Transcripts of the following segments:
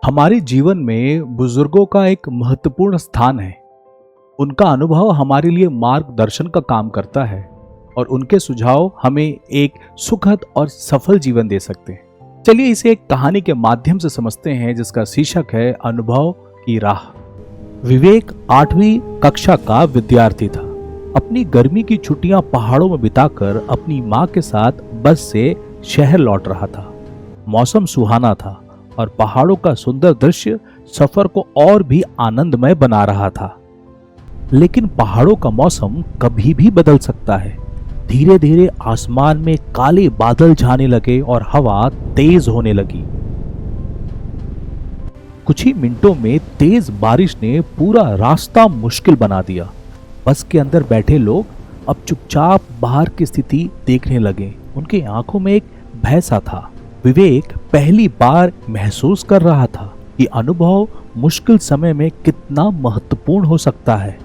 हमारे जीवन में बुजुर्गों का एक महत्वपूर्ण स्थान है। उनका अनुभव हमारे लिए मार्गदर्शन का काम करता है और उनके सुझाव हमें एक सुखद और सफल जीवन दे सकते हैं। चलिए इसे एक कहानी के माध्यम से समझते हैं जिसका शीर्षक है अनुभव की राह। विवेक 8वीं कक्षा का विद्यार्थी था। अपनी गर्मी की छुट्टियां पहाड़ों में बिताकर अपनी मां के साथ बस से शहर लौट रहा था। मौसम सुहाना था और पहाड़ों का सुंदर दृश्य सफर को और भी आनंदमय बना रहा था। लेकिन पहाड़ों का मौसम कभी भी बदल सकता है। धीरे धीरे आसमान में काले बादल छाने लगे और हवा तेज होने लगी। कुछ ही मिनटों में तेज बारिश ने पूरा रास्ता मुश्किल बना दिया। बस के अंदर बैठे लोग अब चुपचाप बाहर की स्थिति देखने लगे। उनकी आंखों में एक भय सा था। विवेक पहली बार महसूस कर रहा था कि अनुभव मुश्किल समय में कितना महत्वपूर्ण हो सकता है।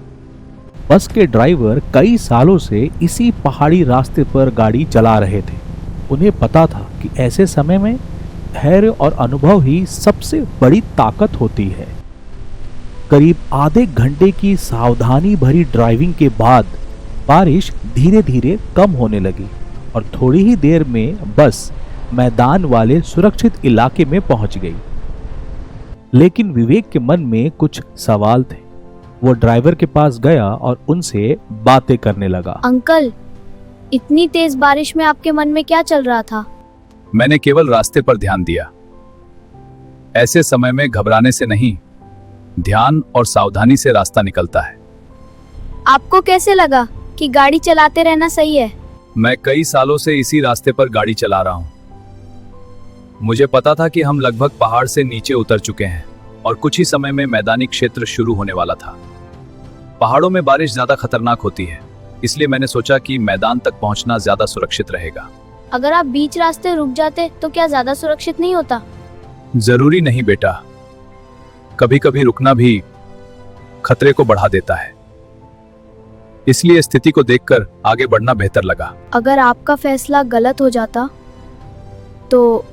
बस के ड्राइवर कई सालों से इसी पहाड़ी रास्ते पर गाड़ी चला रहे थे। उन्हें पता था कि ऐसे समय में धैर्य और अनुभव ही सबसे बड़ी ताकत होती है। करीब आधे घंटे की सावधानी भरी ड्राइविंग के बाद बारिश धीरे धीरे कम होने लगी और थोड़ी ही देर में बस मैदान वाले सुरक्षित इलाके में पहुंच गई। लेकिन विवेक के मन में कुछ सवाल थे। वो ड्राइवर के पास गया और उनसे बातें करने लगा। अंकल, इतनी तेज बारिश में आपके मन में क्या चल रहा था? मैंने केवल रास्ते पर ध्यान दिया। ऐसे समय में घबराने से नहीं, ध्यान और सावधानी से रास्ता निकलता है। आपको कैसे लगा कि गाड़ी चलाते रहना सही है? मैं कई सालों से इसी रास्ते पर गाड़ी चला रहा हूं। मुझे पता था कि हम लगभग पहाड़ से नीचे उतर चुके हैं और कुछ ही समय में मैदानी क्षेत्र शुरू होने वाला था। पहाड़ों में बारिश ज्यादा खतरनाक होती है, इसलिए मैंने सोचा कि मैदान तक पहुंचना ज्यादा सुरक्षित रहेगा। अगर आप बीच रास्ते रुक जाते तो क्या ज्यादा सुरक्षित नहीं होता? जरूरी नहीं बेटा, कभी कभी रुकना भी खतरे को बढ़ा देता है। इसलिए स्थिति को देखकर आगे बढ़ना बेहतर लगा। अगर आपका फैसला गलत हो जाता तो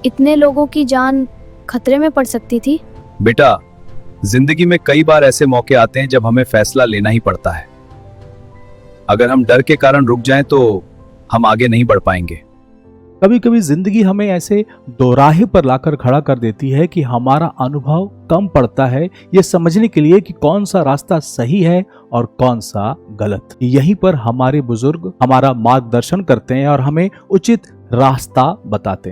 इतने लोगों की जान खतरे में पड़ सकती थी। बेटा, जिंदगी में कई बार ऐसे मौके आते हैं जब हमें फैसला लेना ही पड़ता है। अगर हम डर के कारण रुक जाएं तो हम आगे नहीं बढ़ पाएंगे। कभी कभी जिंदगी हमें ऐसे दोराहे पर लाकर खड़ा कर देती है कि हमारा अनुभव कम पड़ता है ये समझने के लिए कि कौन सा रास्ता सही है और कौन सा गलत। यहीं पर हमारे बुजुर्ग हमारा मार्गदर्शन करते हैं और हमें उचित रास्ता बताते हैं।